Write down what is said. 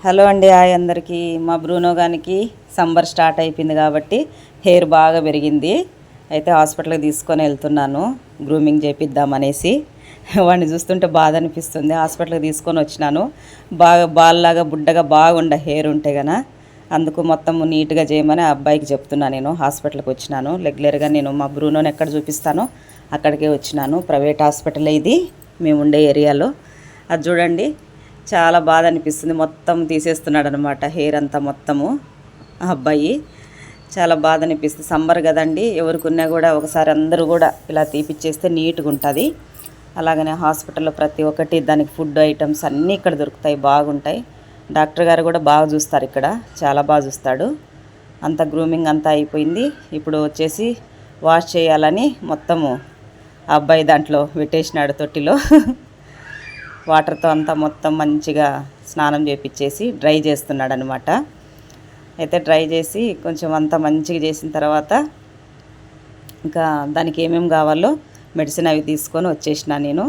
Hello అండి, hi అందరికీ. మా బ్రూనో గానికి సమ్మర్ స్టార్ట్ అయిపోయింది కాబట్టి హెయిర్ బాగా పెరిగింది. అయితే హాస్పిటల్కి తీసుకొని వెళ్తున్నాను గ్రూమింగ్ చేపిద్దామనేసి. వాడిని చూస్తుంటే బాధ అనిపిస్తుంది. హాస్పిటల్కి తీసుకొని వచ్చినాను. బాగా బాల్లాగా బుడ్డగా బాగుండ హెయిర్ ఉంటే గన అందుకు మొత్తం నీట్గా చేయమని ఆ అబ్బాయికి చెప్తున్నాను. నేను హాస్పిటల్కి వచ్చినాను. రెగ్యులర్గా నేను మా బ్రూనోని ఎక్కడ చూపిస్తానో అక్కడికే వచ్చినాను. ప్రైవేట్ హాస్పిటల్ ఇది మేము ఉండే ఏరియాలో. అది చూడండి, చాలా బాధ అనిపిస్తుంది. మొత్తం తీసేస్తున్నాడు అనమాట హెయిర్ అంతా మొత్తము. ఆ అబ్బాయి చాలా బాధ అనిపిస్తుంది. సమ్మర్ కదండి, ఎవరికున్నా కూడా ఒకసారి అందరూ కూడా ఇలా తీపిచ్చేస్తే నీట్గా ఉంటుంది. అలాగనే హాస్పిటల్లో ప్రతి ఒక్కటి దానికి ఫుడ్ ఐటమ్స్ అన్నీ ఇక్కడ దొరుకుతాయి, బాగుంటాయి. డాక్టర్ గారు కూడా బాగా చూస్తారు ఇక్కడ, చాలా బాగా చూస్తాడు. అంత గ్రూమింగ్ అంతా అయిపోయింది. ఇప్పుడు వచ్చేసి వాష్ చేయాలని మొత్తము ఆ అబ్బాయి దాంట్లో పెట్టేసినాడు తొట్టిలో. వాటర్తో అంతా మొత్తం మంచిగా స్నానం చేపించేసి డ్రై చేస్తున్నాడు అనమాట. అయితే డ్రై చేసి కొంచెం అంతా మంచిగా చేసిన తర్వాత ఇంకా దానికి ఏమేమి కావాలో మెడిసిన్ అవి తీసుకొని వచ్చేసిన నేను.